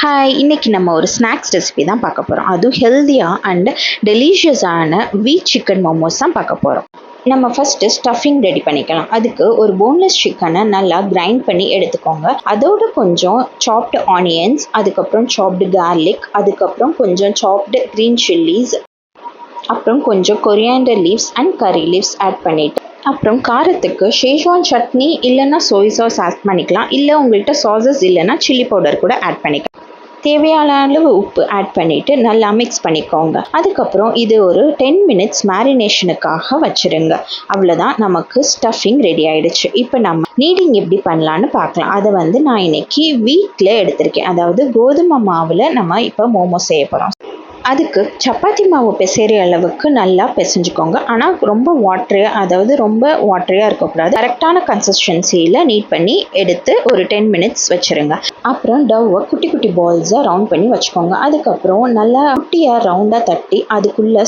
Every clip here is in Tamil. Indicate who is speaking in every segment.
Speaker 1: ஹாய், இன்னைக்கு நம்ம ஒரு ஸ்நாக்ஸ் ரெசிபி தான் பார்க்க போகிறோம். அதுவும் ஹெல்த்தியாக அண்ட் டெலிஷியஸான வீட் சிக்கன் மோமோஸ் தான் பார்க்க போகிறோம். நம்ம ஃபஸ்ட்டு ஸ்டஃபிங் ரெடி பண்ணிக்கலாம். அதுக்கு ஒரு போன்லெஸ் சிக்கனை நல்லா கிரைண்ட் பண்ணி எடுத்துக்கோங்க. அதோட கொஞ்சம் சாப்டு ஆனியன்ஸ், அதுக்கப்புறம் சாப்டு கார்லிக், அதுக்கப்புறம் கொஞ்சம் சாப்டு க்ரீன் சில்லிஸ், அப்புறம் கொஞ்சம் coriander leaves and curry leaves add பண்ணிவிட்டு, அப்புறம் காரத்துக்கு ஷேஸ்வான் சட்னி இல்லைன்னா சோய் சாஸ் ஆட் பண்ணிக்கலாம். இல்லை உங்கள்கிட்ட சாஸஸ் இல்லைன்னா சில்லி பவுடர் கூட ஆட் பண்ணிக்கலாம். தேவையான அளவு உப்பு ஆட் பண்ணிவிட்டு நல்லா மிக்ஸ் பண்ணிக்கோங்க. அதுக்கப்புறம் இது ஒரு 10 மினிட்ஸ் மேரினேஷனுக்காக வச்சுருங்க. அவ்வளோதான், நமக்கு ஸ்டஃபிங் ரெடி ஆகிடுச்சு. இப்போ நம்ம நீடிங் எப்படி பண்ணலான்னு பார்க்கலாம். அதை நான் இன்னைக்கு வீட்டில் எடுத்திருக்கேன். அதாவது கோதுமை மாவில் நம்ம இப்போ மோமோஸ் செய்ய போகிறோம். அதுக்கு சப்பாத்தி மாவு பிசைகிற அளவுக்கு நல்லா பிசைஞ்சுக்கோங்க. ஆனால் ரொம்ப வாட்டரியாக இருக்கக்கூடாது. கரெக்டான கன்சிஸ்டன்சியில் நீட் பண்ணி எடுத்து ஒரு 10 மினிட்ஸ் வச்சுருங்க. அப்புறம் டவ்வை குட்டி குட்டி பால்ஸாக ரவுண்ட் பண்ணி வச்சுக்கோங்க. அதுக்கப்புறம் நல்லா குட்டியாக ரவுண்டாக தட்டி அதுக்குள்ளே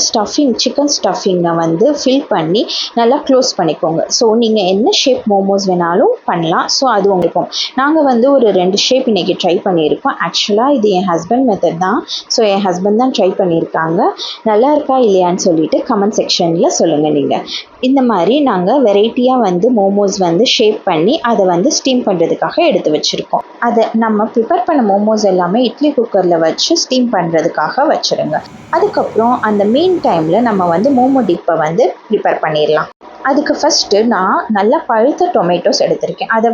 Speaker 1: சிக்கன் ஸ்டஃபிங்கை ஃபில் பண்ணி நல்லா க்ளோஸ் பண்ணிக்கோங்க. ஸோ நீங்கள் என்ன ஷேப் மோமோஸ் வேணாலும் பண்ணலாம். ஸோ அது உங்களுக்கு நாங்கள் ஒரு 2 ஷேப் இன்றைக்கி ட்ரை பண்ணியிருக்கோம். ஆக்சுவலாக இது என் ஹஸ்பண்ட் மெத்தட் தான். ஸோ என் ஹஸ்பண்ட் தான் ட்ரை பண்ணியிருக்காங்க. நல்லா இருக்கா இல்லையான்னு சொல்லிட்டு கமெண்ட் செக்ஷனில் சொல்லுங்கள். நீங்கள் இந்த மாதிரி நாங்கள் வெரைட்டியாக மோமோஸ் ஷேப் பண்ணி அதை ஸ்டீம் பண்ணுறதுக்காக எடுத்து வச்சுருக்கோம். அதை நம்ம ப்ரிப்பேர் பண்ண மோமோஸ் எல்லாமே இட்லி குக்கரில் வச்சு ஸ்டீம் பண்ணுறதுக்காக வச்சுருங்க. அதுக்கப்புறம் அந்த மீன் டைமில் நம்ம மோமோ டிப்பை ப்ரிப்பேர் பண்ணிடலாம். அதுக்கு ஃபஸ்ட்டு நான் நல்லா பழுத்த டொமேட்டோஸ் எடுத்திருக்கேன். அதை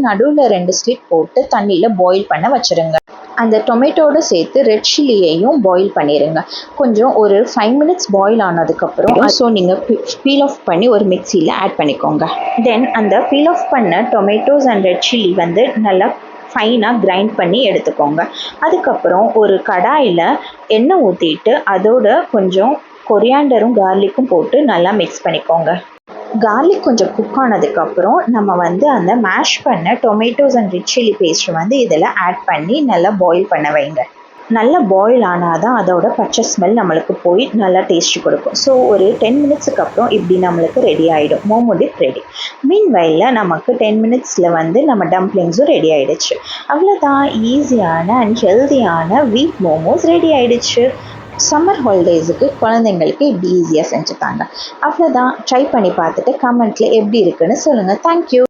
Speaker 1: நடுவில் 2 ஸ்லிட் போட்டு தண்ணியில் பாயில் பண்ண வச்சுருங்க. அந்த டொமேட்டோடு சேர்த்து ரெட் சில்லியையும் பாயில் பண்ணிடுங்க. கொஞ்சம் ஒரு 5 மினிட்ஸ் பாயில் ஆனதுக்கப்புறம் நீங்கள் பீல் ஆஃப் பண்ணி ஒரு மிக்சியில் ஆட் பண்ணிக்கோங்க. தென் அந்த பீல் ஆஃப் பண்ண டொமேட்டோஸ் அண்ட் ரெட் சில்லி நல்லா ஃபைனாக கிரைண்ட் பண்ணி எடுத்துக்கோங்க. அதுக்கப்புறம் ஒரு கடாயில் எண்ணெய் ஊற்றிட்டு அதோட கொஞ்சம் கொரியாண்டரும் கார்லிக்கும் போட்டு நல்லா மிக்ஸ் பண்ணிக்கோங்க. கார்லிக் கொஞ்சம் குக் ஆனதுக்கப்புறம் நம்ம அந்த மேஷ் பண்ண டொமேட்டோஸ் அண்ட் ரெட் சில்லி பேஸ்ட்டை இதில் ஆட் பண்ணி நல்லா பாயில் பண்ண வைங்க. நல்லா பாயில் ஆனால் தான் அதோட பச்சை ஸ்மெல் நம்மளுக்கு போய் நல்லா டேஸ்ட் கொடுக்கும். ஸோ ஒரு 10 மினிட்ஸுக்கு அப்புறம் இப்படி நம்மளுக்கு ரெடி ஆகிடும். Momo tip ready. மீன்வைல நமக்கு 10 மினிட்ஸில் நம்ம டம்ப்ளிங்ஸும் ரெடி ஆகிடுச்சு. அவ்வளோதான், ஈஸியான அண்ட் ஹெல்த்தியான வீட் மோமோஸ் ரெடி ஆகிடுச்சு. சம்மர் ஹாலிடேஸுக்கு குழந்தைங்களுக்கு இப்படி ஈஸியாக செஞ்சுட்டாங்க. அவ்வளோதான், ட்ரை பண்ணி பார்த்துட்டு கமெண்ட்டில் எப்படி இருக்குன்னு சொல்லுங்கள். தேங்க்யூ.